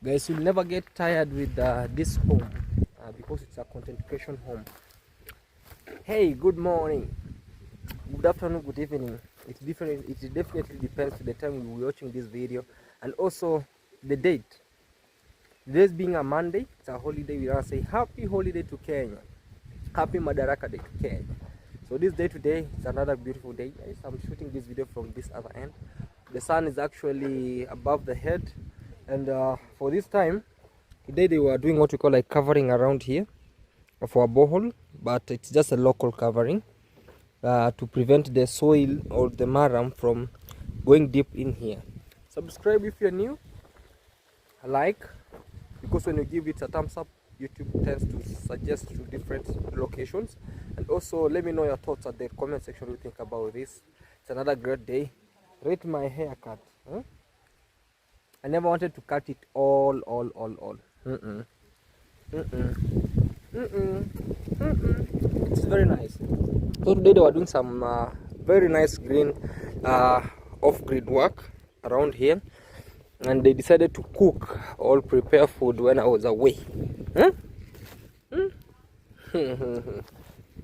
Guys, you'll never get tired with this home because it's a content creation home. Hey, good morning, good afternoon, good evening. It's different. It definitely depends to the time we're watching this video, and also the date. Today's being a Monday, it's a holiday. We want to say happy holiday to Kenya, happy Madaraka Day to Kenya. So this day today is another beautiful day, guys. I'm shooting this video from this other end. The sun is actually above the head, and for this time today they were doing what we call like covering around here for a borehole, but it's just a local covering to prevent the soil or the maram from going deep in here. Subscribe if you're new, like, because when you give it a thumbs up, YouTube tends to suggest to different locations. And also let me know your thoughts at the comment section. What you think about this. It's another great day. Rate my haircut. I never wanted to cut it all. It's very nice. So today they were doing some very nice green off-grid work around here, and they decided to cook or prepare food when I was away.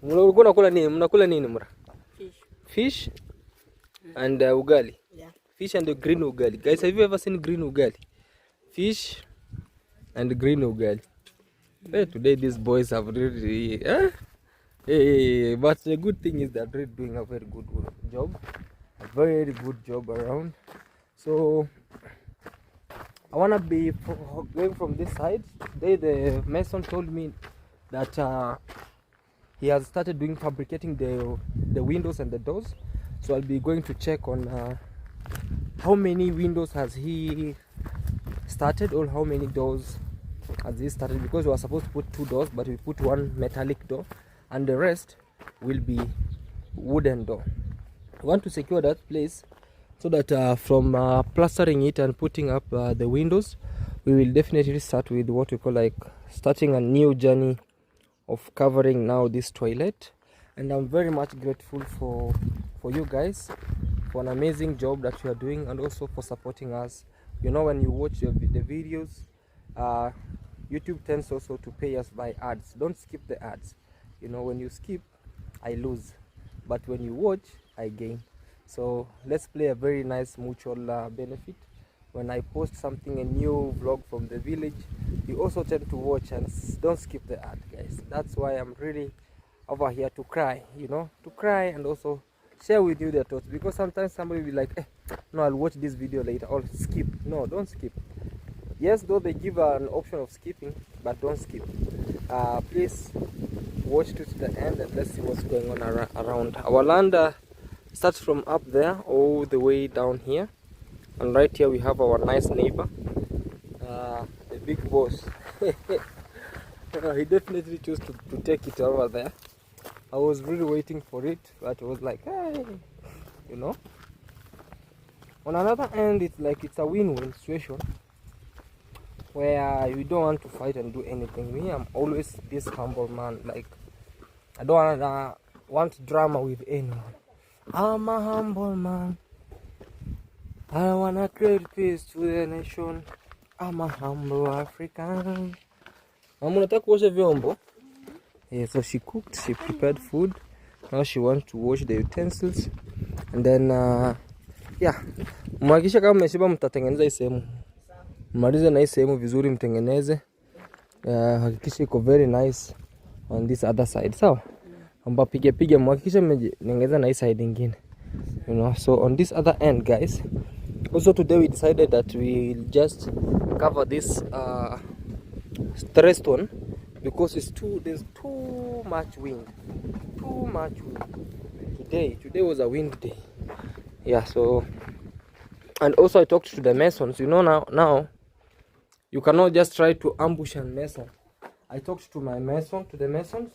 Mnakula nini mra? Fish and ugali. Yeah. Fish and the green ugali. Guys, have you ever seen green ugali? Fish and green ugali. Hey, today these boys have really hey, but the good thing is that they're doing a very good job. A very good job around. So I wanna be going from this side. Today the mason told me that he has started doing fabricating the windows and the doors. So I'll be going to check on how many windows has he started or how many doors has he started, because we were supposed to put 2 doors, but we put 1 metallic door and the rest will be wooden door. I want to secure that place so that from plastering it and putting up the windows, we will definitely start with what we call like starting a new journey of covering now this toilet. And I'm very much grateful for you guys for an amazing job that you are doing, and also for supporting us. You know, when you watch the videos, YouTube tends also to pay us by ads. Don't skip the ads. You know, when you skip, I lose, but when you watch, I gain. So let's play a very nice mutual benefit. When I post something, a new vlog from the village, you also tend to watch, and don't skip the ad, guys. That's why I'm really over here to cry, you know, to cry and also share with you their thoughts, because sometimes somebody will be like, no, I'll watch this video later, or skip. No, don't skip. Yes, though they give an option of skipping, but don't skip. Please watch to the end and let's see what's going on around. Our land starts from up there all the way down here, and right here we have our nice neighbor, the big boss. He definitely chose to take it over there. I was really waiting for it, but it was like, hey, you know. On another end, it's like it's a win-win situation where you don't want to fight and do anything. Me, I'm always this humble man. Like, I don't want drama with anyone. I'm a humble man. I wanna create peace to the nation. I'm a humble African. Unataka kuosha vyombo? Yeah, so she cooked, she prepared food. Now she wants to wash the utensils. And then yeah, mhakikisha kama mmeshiba mtatengeneza hii sehemu. Mmalize na hii sehemu vizuri, mtengeneze. Hakikisha iko very nice on this other side. Sawa? Amba pige mhakikisha mmetengeneza na hii side nyingine. You know, so on this other end, guys. Also today we decided that we'll just cover this stressed one, because there's too much wind. Today was a wind day. Yeah, so, and also I talked to the masons. You know, now you cannot just try to ambush a mason. I talked to the masons.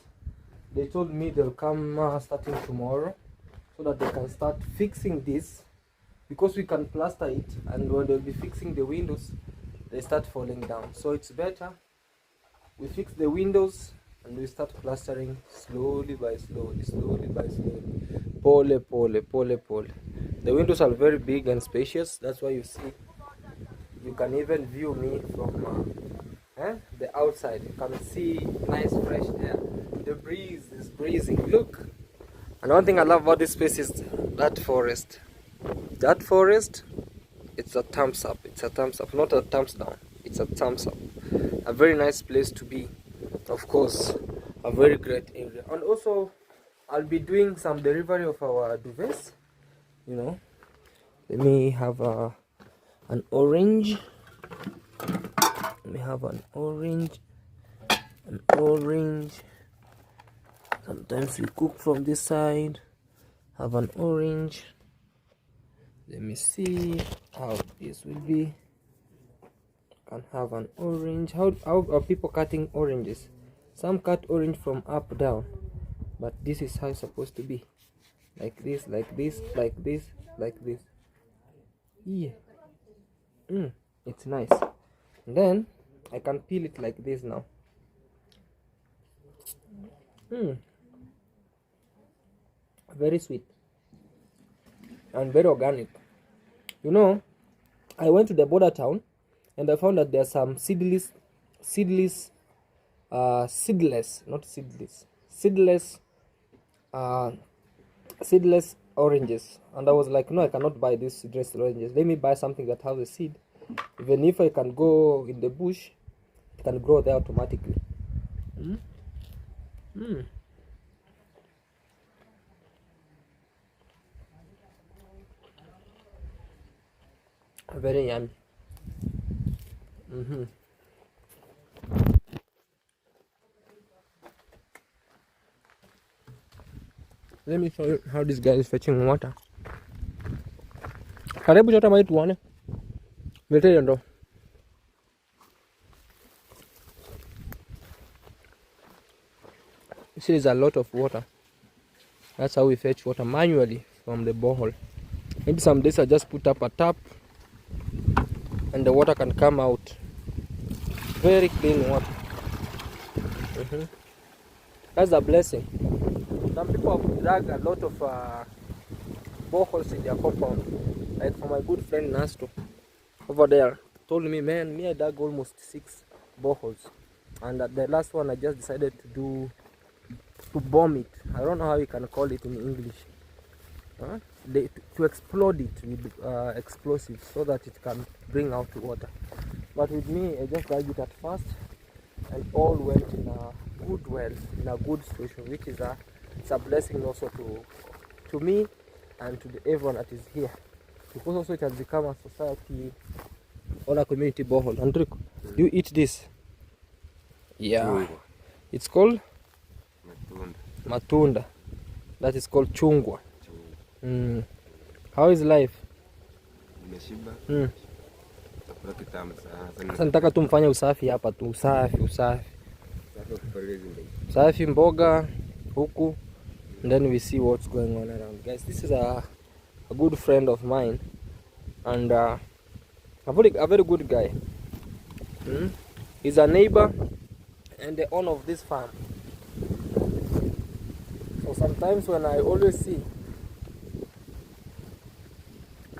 They told me they'll come starting tomorrow, so that they can start fixing this, because we can plaster it, and when they'll be fixing the windows, they start falling down. So it's better we fix the windows and we start plastering slowly by slowly. Pole. The windows are very big and spacious. That's why you see You can even view me from the outside. You can see nice fresh air. The breeze is breezing. Look. And one thing I love about this place is that forest. That forest, it's a thumbs up. It's a thumbs up, not a thumbs down. It's a thumbs up. A very nice place to be. Of course, a very great area. And also, I'll be doing some delivery of our duvets. You know, let me have an orange. Let me have an orange. An orange. Sometimes we cook from this side. Have an orange. Let me see how this will be. Can have an orange. How are people cutting oranges? Some cut orange from up down, but this is how it's supposed to be. Like this, like this, like this, like this. Yeah. It's nice. And then I can peel it like this now. Very sweet and very organic. You know, I went to the border town and I found that there's some seedless oranges, and I was like, no, I cannot buy these seedless oranges. Let me buy something that has a seed. Even if I can go in the bush, it can grow there automatically. Very yummy. Let me show you how this guy is fetching water. Karibu chota maji tuone. Lete ndo. This is a lot of water. That's how we fetch water manually from the borehole. Maybe some days I just put up a tap and the water can come out. Very clean water. That's a blessing. Some people have dug a lot of boreholes in their compound. Like for my good friend Nasto over there, told me, man, I dug almost 6 boreholes. And the last one I just decided to bomb it. I don't know how you can call it in English. To explode it with explosives so that it can bring out water. But with me, I just dug it at first, and all went in a good well, in a good situation, which is it's a blessing also to me and to everyone that is here, because also it has become a society or a community borehole. Andrico, do you eat this? Yeah, chungwa. It's called matunda. That is called chungwa. How is life? Sasa nataka tumfanye usafi hapa tu, usafi mboga huku, and then we see what's going on around. Guys, this is a good friend of mine, and a very good guy. He's a neighbor and the owner of this farm. So sometimes when I always see,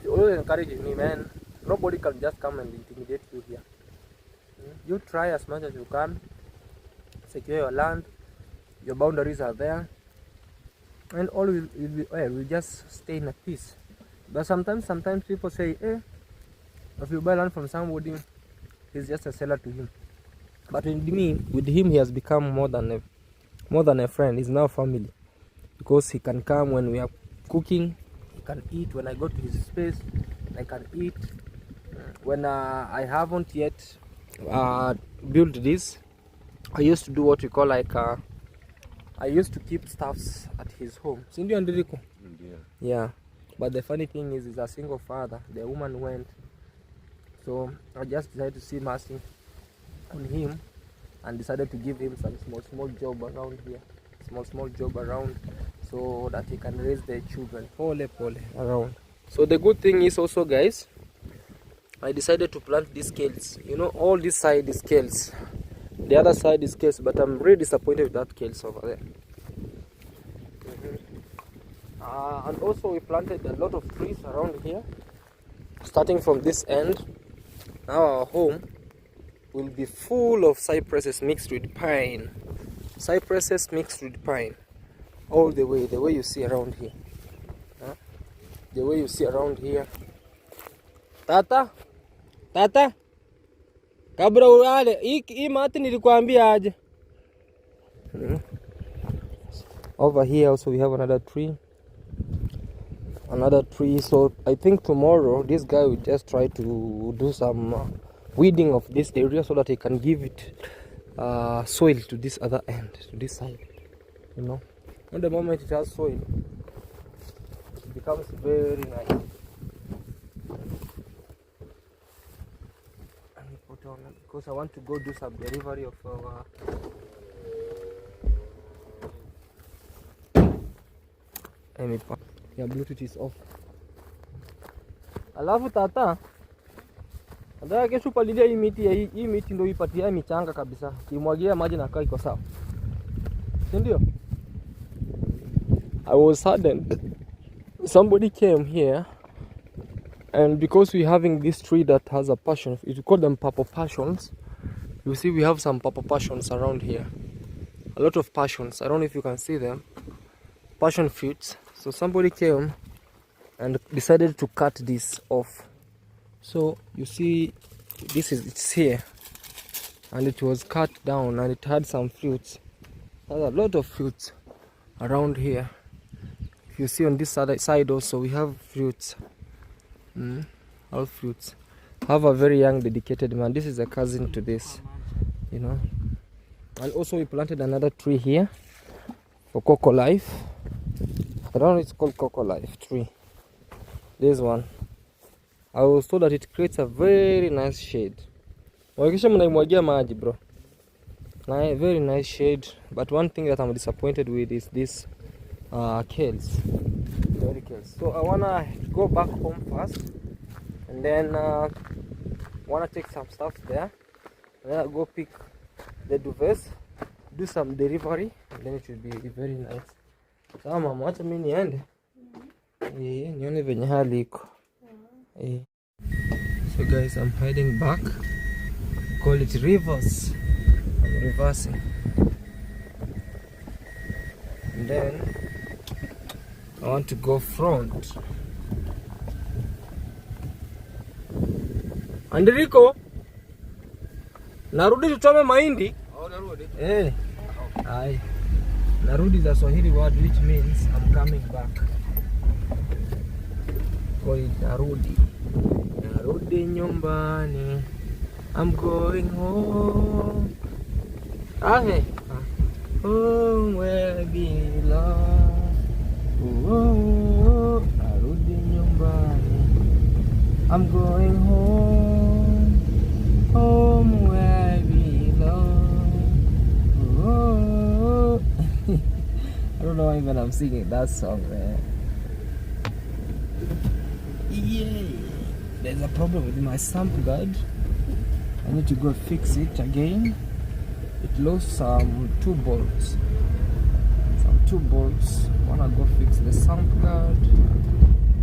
he always encourages me, man, nobody can just come and intimidate you here. You try as much as you can, secure your land, your boundaries are there, and all will be well. We just stay in a peace. But sometimes people say, if you buy land from somebody, he's just a seller to him. But with him, he has become more than a friend. He's now family, because he can come when we are cooking. He can eat when I go to his space. I can eat when I haven't yet built this. I used to do what we call I used to keep stuffs at his home. Cindy and Rico. Yeah. But the funny thing is, he's a single father. The woman went. So I just decided to see mercy on him and decided to give him some small job around here. Small job around, so that he can raise the children. Pole around. So the good thing is also, guys, I decided to plant these kales. You know, all this side is kales. The other side is kales, but I'm really disappointed with that kales over there. And also we planted a lot of trees around here, starting from this end Now our home will be full of cypresses mixed with pine. Cypresses mixed with pine. All the way you see around here. Huh? The way you see around here. Tata? Tata? Kabla ulale, hii mati nilikwambia aje. Over here also we have another tree. So I think tomorrow this guy will just try to do some weeding of this area so that he can give it soil to this other end, to this side, you know. And the moment it has soil, it becomes very nice. And we put on, because I want to go do some delivery of our yeah, Bluetooth is off. Alafu tata, nataka kesho palilia hii miti, hii miti ndio ipatia michanga kabisa. Kimwagia maji na kaa iko sawa. Si ndio? I was saddened. Somebody came here, and because we're having this tree that has a passion, you call them purple passions. You see we have some purple passions around here. A lot of passions. I don't know if you can see them. Passion fruits. So somebody came and decided to cut this off. So you see it's here, and it was cut down, and it had some fruits. There's a lot of fruits around here. If you see on this other side also we have fruits. All fruits. I have a very young dedicated man. This is a cousin to this, you know. And also we planted another tree here for Coco Life. I don't know, it's called Coco Life tree. This one. I was told that it creates a very nice shade. Wakisha mnaimwagia maji bro. Very nice shade. But one thing that I'm disappointed with is this kales. Very kales. So I wanna go back home first, and then wanna take some stuff there, and then I'll go pick the duvets, do some delivery, and then it will be very nice. Sawa mama, acha mimi niende. Nione venye hali iko. So guys, I'm heading back. Call it reverse. I'm reversing. And then I want to go front. Andriko, narudi tuchome mahindi. Oh, narudi. Aye. Narudi is a Swahili word which means I'm coming back. Call it narudi. Narudi nyumbani. I'm going home. Home where I belong. Narudi nyumbani. I'm going home. Home where I belong. I don't know why even I'm singing that song, man. Yeah. There's a problem with my stamp guard. I need to go fix it again. It lost some two bolts. Wanna go fix the stamp guard,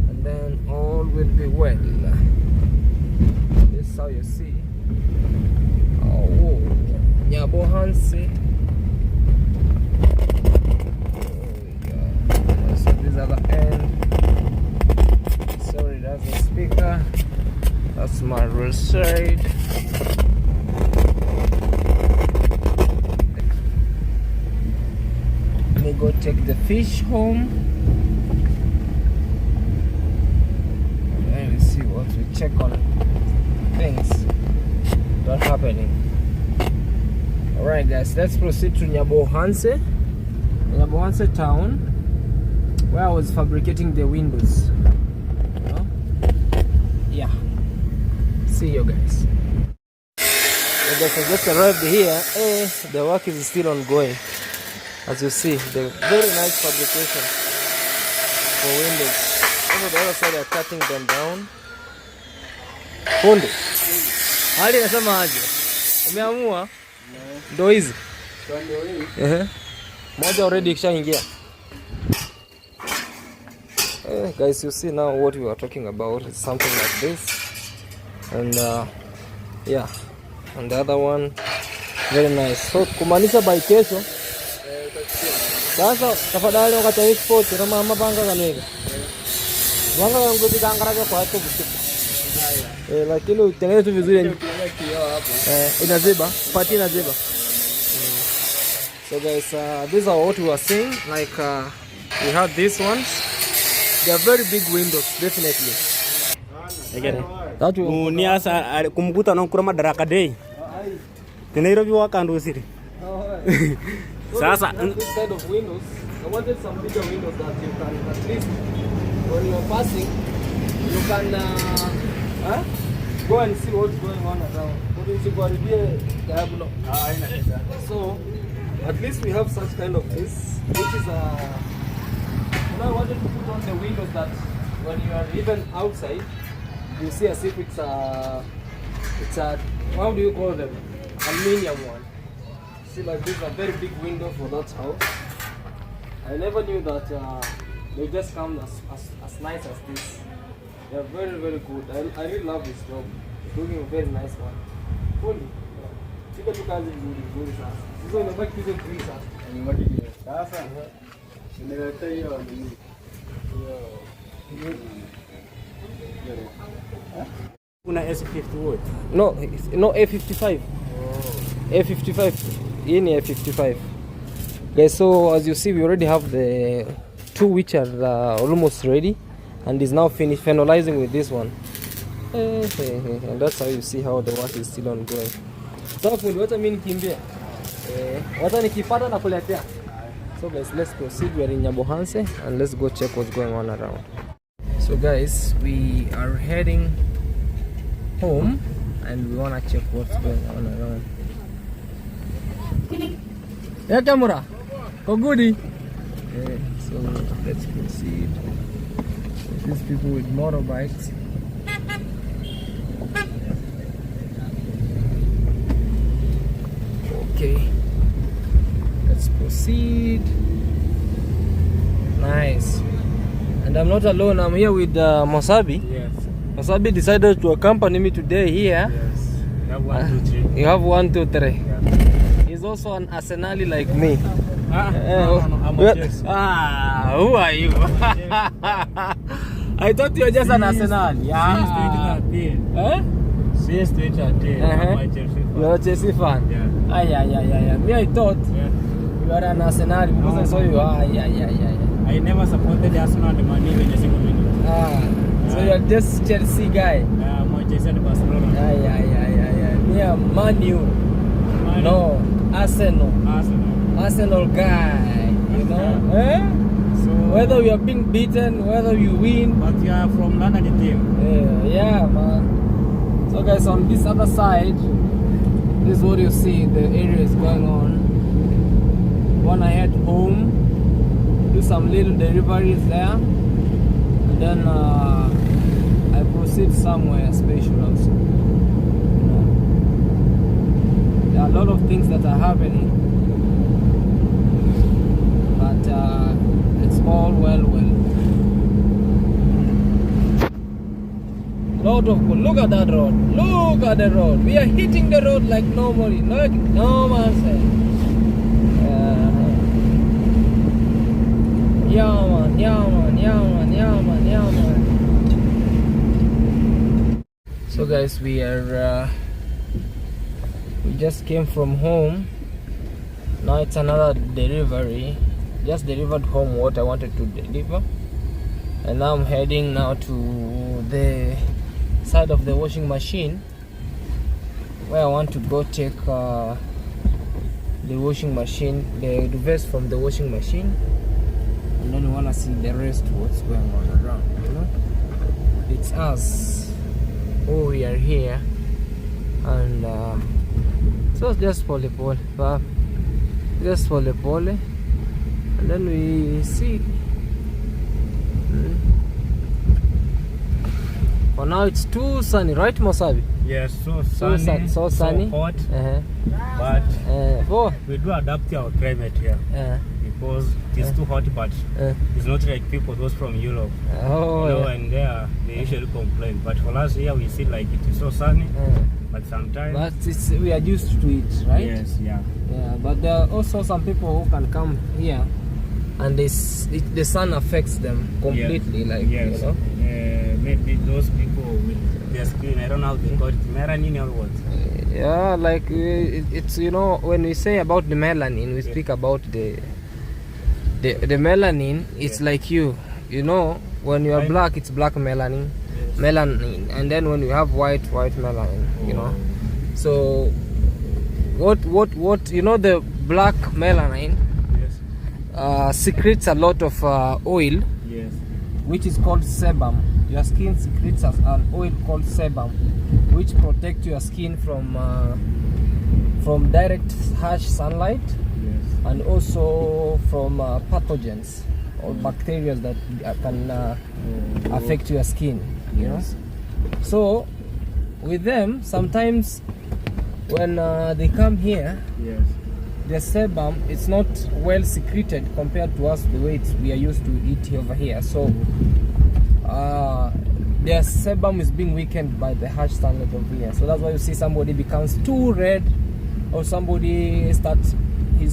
and then all will be well. This is how you see. Oh, Nyabo Hansi. So this is the end. Sorry, that's the speaker. That's my rear side. Let me go take the fish home. Let me see what we check on things that are happening. Alright guys, let's proceed to Nyabohanse town, where I was fabricating the windows. Yeah. See you guys. So guys, I just arrived here. The work is still ongoing. As you see, the very nice fabrication for windows. Over the other side, they're cutting them down. Fundi. Hali nasema aje? Umeamua? Ndo hizi. Moja already kishaingia. Guys, you see now what we are talking about is something like this. And Yeah. And the other one very nice. So kumaanisha by kesho sasa tafadhali wakati hii sport kama mapanga kanega wanga ngudi kangaraga kwa hapo busiku lakini utengeneze tu vizuri inaziba pati inaziba. So guys, these are what we were saying, like we have these ones. They are very big windows, definitely. Ni asa kumkuta na kurama daraka day. Nairobi wakando city. Sasa this kind of windows, I wanted some bigger windows that you can at least when you are passing, you can go and see what's going on around. So at least we have such kind of this, which is I wanted to put on the windows that when you are even outside, you see as if it's a how do you call them? Aluminium one. See, like this is a very big window for that house. I never knew that they just come as nice as this. They are very, very good. I really love this job. It's looking a very nice one. Fully. Fika tu kazi vizuri sasa. Sasa unabaki hizo green sasa. Unabaki hiyo. Sasa. Unaleta hiyo nini? Kuna S50 No, A55. A55. In A55. Guys, so as you see, we already have the two which are almost ready, and is now finalizing with this one. And that's how you see how the work is still ongoing. So what I mean kimbia. What I nikipata na kuletea. So guys, let's proceed. We are in Nyabohanse and let's go check what's going on around. So guys, we are heading home and we wanna check what's going on around. Yeah, camera. Oh goody. So let's proceed. These people with motorbikes. Okay. Let's proceed. Nice. And I'm not alone. I'm here with Mosabi. Yes. Mosabi decided to accompany me today here. Yes. You have 1, 2, 3. You have 1, 2, 3. Yeah. He's also an Arsenali like me. No, I'm a Chelsea. Who are you? I thought you were just an Arsenal. Yeah. Since 2013, I'm a Chelsea fan. You're a Chelsea fan? Yeah. Yeah. Me, I thought you were an Arsenal because I saw you. Yeah. I never supported Arsenal and Man U in a single minute. So you're just Chelsea guy? I'm a Chelsea and Barcelona. Yeah. Me, I'm Man U. No, Arsenal guy. You know? So whether you are being beaten, whether you win. But you are from London team. Yeah, man. So guys, on this other side, this is what you see. The area is going on. Wanna head home, do some little deliveries there, and then I proceed somewhere special also. There are a lot of things that are happening, but it's all well. Look at that road. Look at the road. We are hitting the road like normally. Like no man said. Yeah man. So guys, we just came from home. Now it's another delivery. Just delivered home what I wanted to deliver, and now I'm heading now to the side of the washing machine where I want to go take the washing machine, the vest from the washing machine, and then we want to see the rest what's going on around, you know. It's us. Oh, we are here, and so just pole, and then we see. For now it's too sunny, right Mosabi? Yes, so sunny, so sunny, so hot, but we do adapt to our climate here. because it's too hot, but it's not like people those from Europe. Oh, you know, yeah. and they usually complain. But for us here, we see like it is so sunny. But sometimes. But we are used to it, right? Yes, yeah. Yeah, but there are also some people who can come here, and the sun affects them completely. Like, yes. you know. Maybe those people with their skin, I don't know how they call it, melanin or what. Yeah, like it's, you know, when we say about the melanin, we speak about the melanin. It's like you know, when you are black, it's black melanin. Melanin, and then when you have white melanin, you know. So what you know, the black melanin secretes a lot of oil, which is called sebum. Your skin secretes an oil called sebum, which protects your skin from direct harsh sunlight, and also from pathogens or bacteria that can affect your skin. You know, so with them, sometimes when they come here, the sebum, it's not well secreted compared to us, the way we are used to eat over here. So their sebum is being weakened by the harsh sunlight over here. So that's why you see somebody becomes too red, or somebody his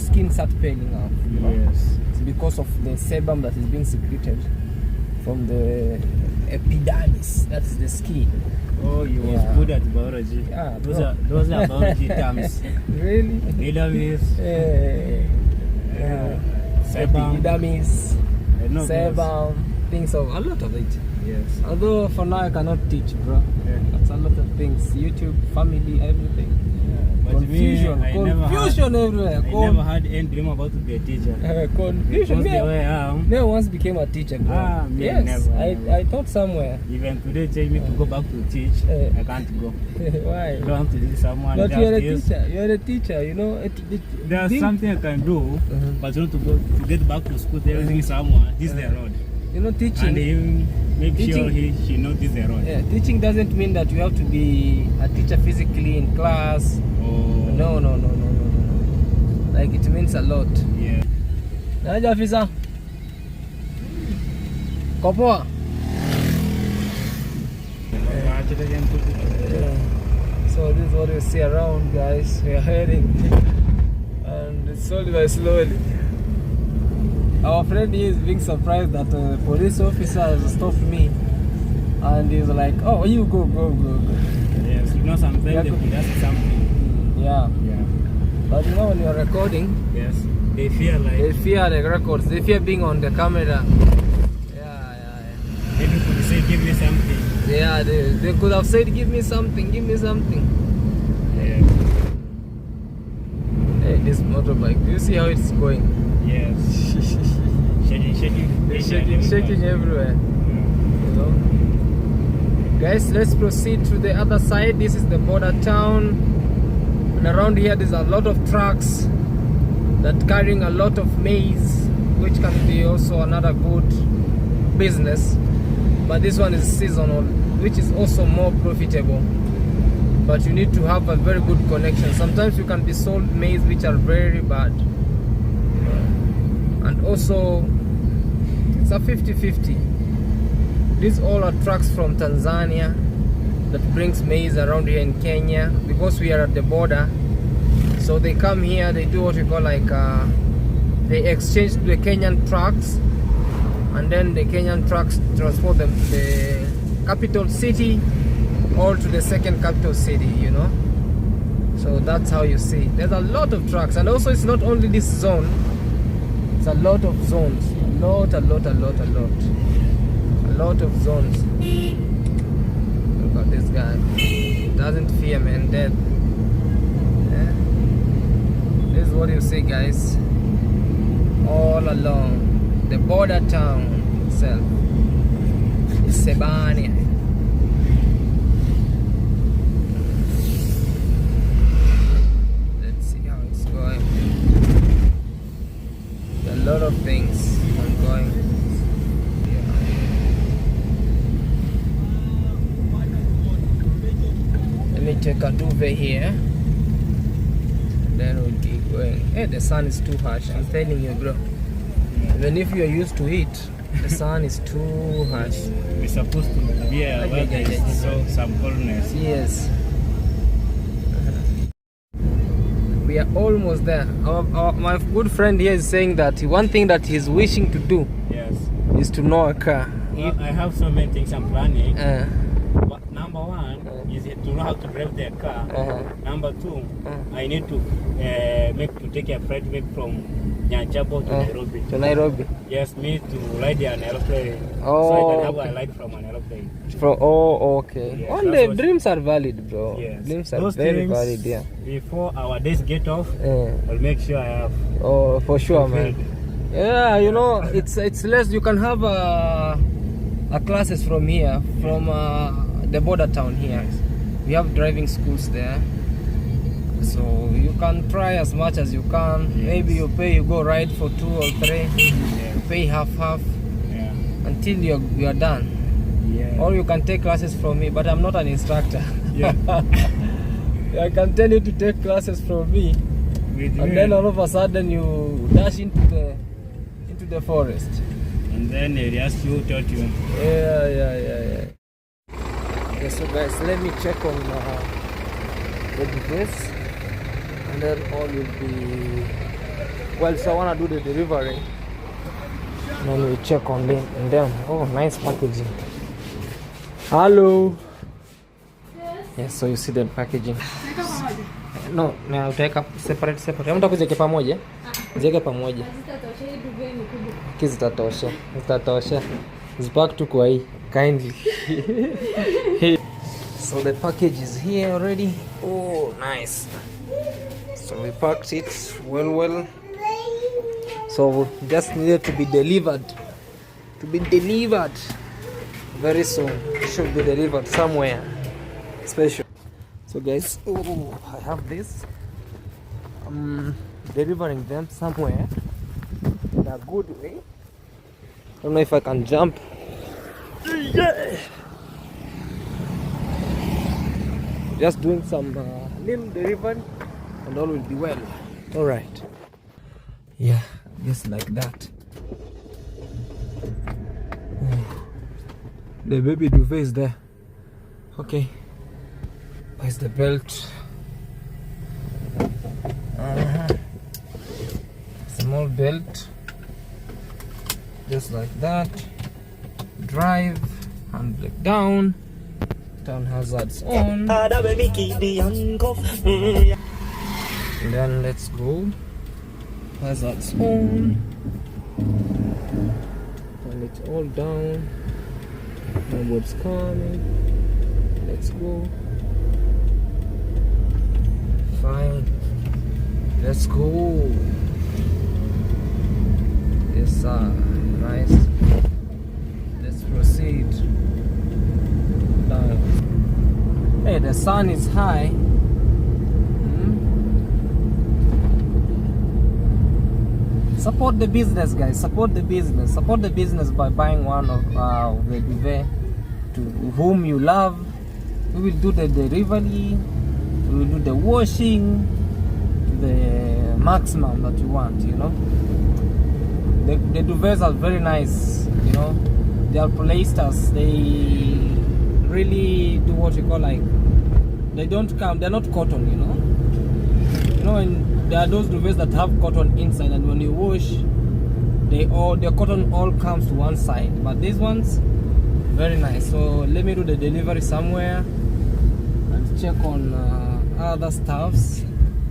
skin starts peeling off. You know? It's because of the sebum that is being secreted from the epidermis, that's the skin. Oh, you was good at biology. Yeah, those are biology terms. Really? Epidermis. Epidermis, sebum, things of a lot of it. Yes. Although for now I cannot teach, bro. That's a lot of things. YouTube, family, everything. Confusion everywhere. I never had any dream about to be a teacher. Confusion. Never once became a teacher, bro. Yes, never. I taught somewhere. Even today, tell me to go back to teach. I can't go. Why? I don't want to teach someone. But you're a teacher. You're a teacher. You know. There's something I can do, but not to go to get back to school. Telling someone this is the road. You know, teaching. And make sure she knows this is the road. Yeah, teaching doesn't mean that you have to be a teacher physically in class. No. Like, it means a lot. Yeah. Naja afisa. Kopoa. So this is what you see around, guys. We are heading, and it's slowly by slowly. Our friend here is being surprised that a police officer has stopped me, and he's like, "Oh, you go." Yes, you know, sometimes they ask something. Yeah. But you know, when you're recording, they fear the records. They fear being on the camera. Yeah. Maybe could say, "Give me something." Yeah, they could have said, "Give me something." Yeah. Hey, this motorbike. Do you see how it's going? Yes. shaking everywhere. You know. Guys, let's proceed to the other side. This is the border town. And around here there's a lot of trucks that carrying a lot of maize, which can be also another good business. But this one is seasonal, which is also more profitable. But you need to have a very good connection. Sometimes you can be sold maize which are very bad. And also it's a 50-50. These all are trucks from Tanzania that brings maize around here in Kenya, because we are at the border. So they come here, they do what we call like they exchange the Kenyan trucks, and then the Kenyan trucks transport them to the capital city or to the second capital city, you know. So that's how you see. There's a lot of trucks, and also it's not only this zone. It's a lot of zones. A lot of zones. Look at this guy. Doesn't fear, man. Death. Yeah. This is what you see, guys. All along the border town itself. It's Sebania. Let's see how it's going. A lot of things ongoing. Let me take a duvet here. Then we'll keep going. Hey, the sun is too harsh. I'm telling you, bro. Even if you are used to it, the sun is too harsh. We're supposed to be aware there is so some coldness. Yes. We are almost there. My good friend here is saying that one thing that he's wishing to do is to know a car. Well, I have so many things I'm planning. But number one is to know how to drive the car. Number two, I need to take a flight back from Nyanchabo to Nairobi. To Nairobi? Yes, me to ride an aeroplane. Oh, so I can have a ride from an aeroplane. Okay. Yes, All the dreams are valid, bro. Yes. Dreams are Those very things, valid, yeah. Before our days get off, I'll make sure I have. Oh, for sure, man. Yeah, you know, it's less. You can have a classes from here, from the border town here. We have driving schools there, so you can try as much as you can. Yes. Maybe you go ride for 2 or 3. You pay half until you are done. Yeah. Or you can take classes from me, but I'm not an instructor. Yeah. I can tell you to take classes from me, and then all of a sudden you dash into the forest. And then they ask you, taught you. Yeah. Okay, so guys, let me check on the device, and then all will be well. So I wanna do the delivery, and then we check on them. And then, oh, nice packaging. Hello. Yes, so you see the packaging. No, utaweka separate. Unataka kuziweka pamoja? Ziweke pamoja. Zitatosha. Zipack tu kwa hii kindly. So the package is here already. Oh, nice. So we packed it well. So just needed to be delivered. Very soon. It should be delivered somewhere special. So guys, I have this. I'm delivering them somewhere in a good way. I don't know if I can jump. Just doing some little delivery, and all will be well. All right. Yeah, just like that. The baby duvet is there. Okay. Where's the belt? Small belt. Just like that. Drive. Handbrake down. Turn hazards on. And then let's go. Hazards on. Turn it all down. Nobody's coming. Let's go. Fine. Let's go. Yes, sir. Nice. Let's proceed. Down. Hey, the sun is high. Support the business, guys. Support the business. Support the business by buying one of the duvet to whom you love. We will do the delivery. We will do the washing, the maximum that you want. You know, the duvets are very nice. You know, they are polyesters. They really do what you call like. They don't come. They're not cotton. You know, and there are those duvets that have cotton inside, and when you wash, the cotton all comes to one side. But these ones, very nice. So let me do the delivery somewhere and check on other stuffs.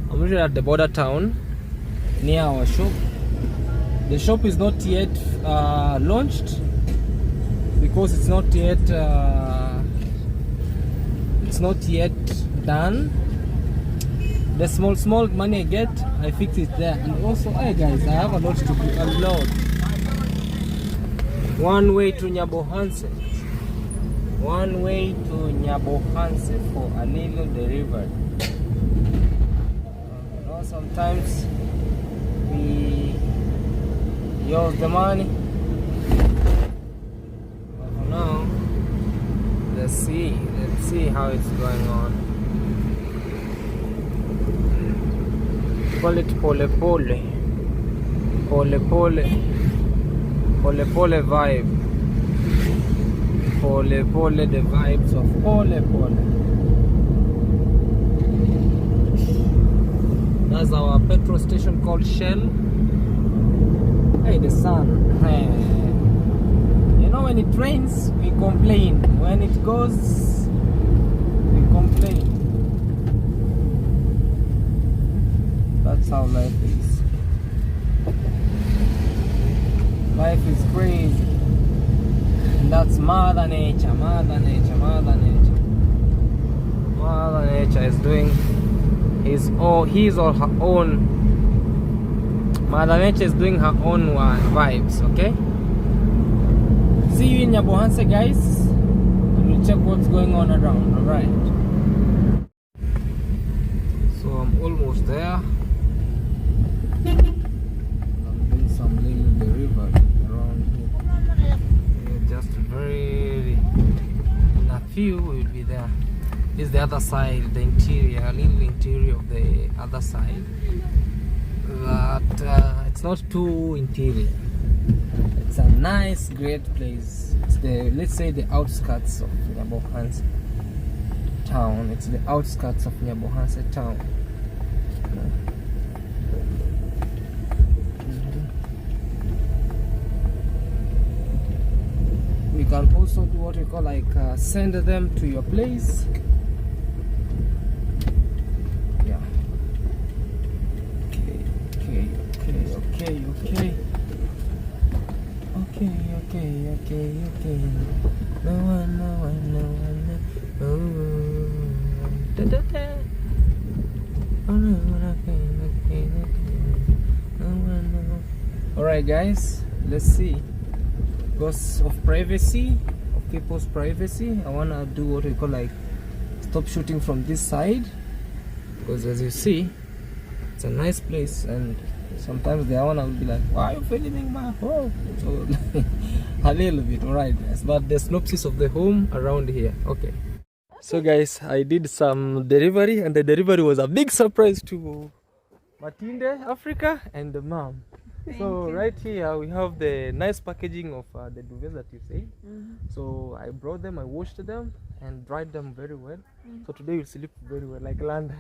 I'm really at the border town near our shop. The shop is not yet launched because it's not yet done. The small money I get, I fix it there. And also, hey guys, I have a lot to unload. One way to Nyabohanse. One way to Nyabohanse for a little delivery. You know, sometimes we use the money. But for now, let's see how it's going on. Call it pole. Pole pole vibe. Pole pole, the vibes of pole pole. That's our petrol station called Shell. Hey, the sun. Hey. You know, when it rains, we complain. When it goes, we complain. That's how life is. Life is crazy. And that's Mother Nature, Mother Nature, Mother Nature. Mother Nature is doing his or her own. Mother Nature is doing her own vibes, okay? See you in Nyabohanse, guys. And we'll check what's going on around, alright? So I'm almost there. I'm doing some little delivery around here. Yeah, just very in a few we'll be there. This is the other side, the interior, a little interior of the other side. But it's not too interior. It's a nice, great place. It's the, let's say, the outskirts of Nyabohanse town. It's the outskirts of Nyabohanse town. We can also do what we call like send them to your place. Yeah. Okay. No one. Da, da, da. Alright, guys, let's see. Because of privacy, of people's privacy, I wanna do what we call like stop shooting from this side, because as you see, it's a nice place, and sometimes the owner will be like, why are you filming my home? So a little bit, alright guys, but the synopsis of the home around here. Okay, so guys, I did some delivery, and the delivery was a big surprise to Matinde, Africa, and the mom. So right here we have the nice packaging of the duvets that you said. So I brought them, I washed them and dried them very well. So today you'll sleep very well like London.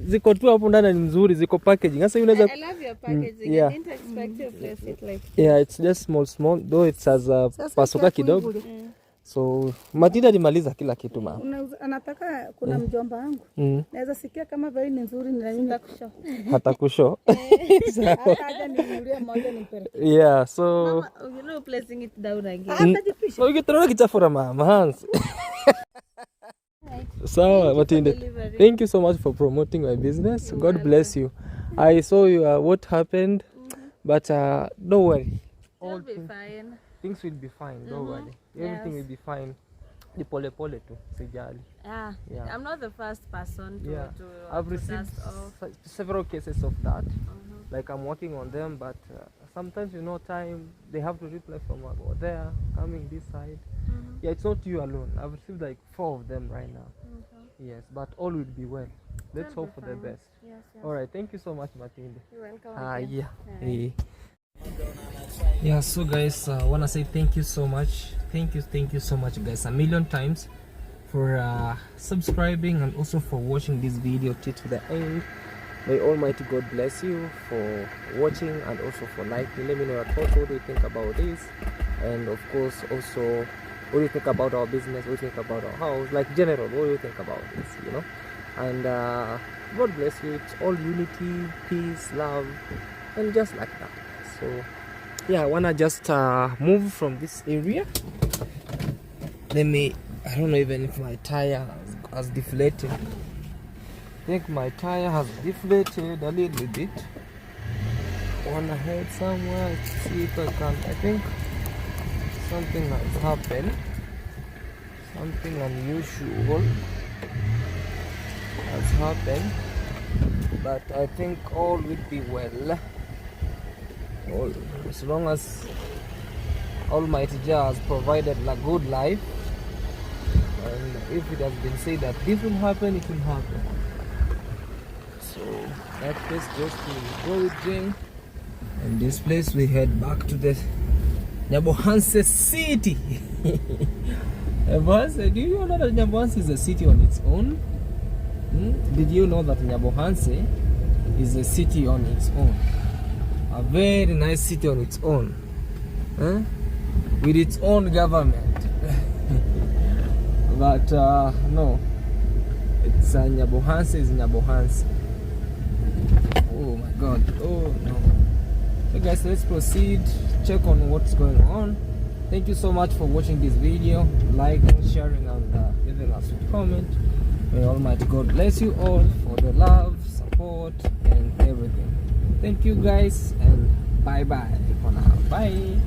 Ziko tu hapo ndani ni nzuri, ziko packaging. Sasa unaweza I love your packaging. Yeah. I didn't expect you to place it like. Yeah, it's just small though it has a pasuka kidogo. So Matilda alimaliza kila kitu mama. Anataka kuna mjomba wangu. Naweza sikia kama very nzuri na mimi ndakusho. Hata kusho. Hata ninunulie moja nipeleke. Yeah, so Mama, you know placing it down again. So you get kichafura mama Hans. So Matinde, thank you so much for promoting my business. God bless you. I saw you what happened, but don't worry. It'll be fine. Things will be fine. Don't worry. Everything will be fine. The pole tu, sijali. Yeah. I'm not the first person to I've received several cases of that. Like I'm working on them, but sometimes time they have to reply from about there, coming this side. Yeah, it's not you alone. I've received like 4 of them right now. Yes, but all will be well. Let's hope for the best. Yes. All right, thank you so much, Matilde. You're welcome. Yeah. Yeah, so guys, I want to say thank you so much. Thank you so much, guys, a million times for subscribing and also for watching this video till to the end. May Almighty God bless you for watching and also for liking. Let me know your thoughts. What do you think about this? And of course, also, what do you think about our business? What do you think about our house? Like general, what do you think about this? And God bless you. It's all unity, peace, love, and just like that. So yeah, I wanna just move from this area. I don't know even if my tire has deflated. I think my tire has deflated a little bit. I wanna head somewhere to see if I can. I think something has happened. Something unusual has happened. But I think all will be well. As long as Almighty Jah has provided a good life, and if it has been said that this will happen, it will happen. So let's just go with Jane In this place we head back to the Nyabohanse city. Nyabohanse, do you know that Nyabohanse is a city on its own? Did you know that Nyabohanse is a city on its own? A very nice city on its own. With its own government. But no, it's Nyabohanse is Nyabohanse. Oh my god, oh no. So guys, let's proceed, check on what's going on. Thank you so much for watching this video, liking, sharing, and leaving us a comment. May Almighty God bless you all for the love, support, and everything. Thank you guys, and bye bye for now. Bye.